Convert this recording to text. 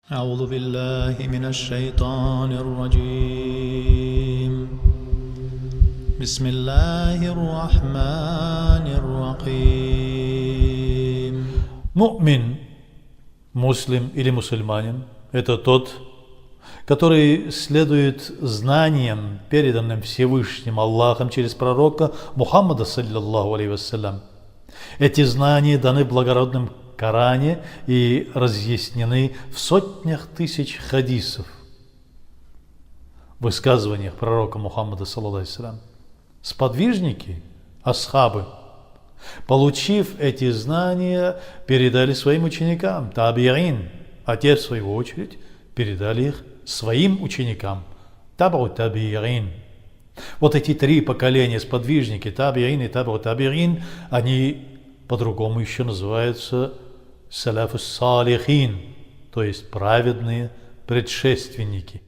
أعوذ بالله من الشيطان الرجيم بسم الله الرحمن الرحيم. Му'мин, муслим или мусульманин, это тот, который следует знаниям, переданным Всевышним Аллахом через пророка Мухаммада, саллиллаху алейхи вассалям. Эти знания даны в благородном Коране и разъяснены в сотнях тысяч хадисов, в высказываниях пророка Мухаммада, саллаллаху алейхи вассалям. Сподвижники, асхабы, получив эти знания, передали своим ученикам, табиин, а те, в свою очередь, передали их своим ученикам, табу табиин. Вот эти три поколения сподвижники, табиин и табу табиин, они по-другому еще называются салафус салихин, то есть праведные предшественники.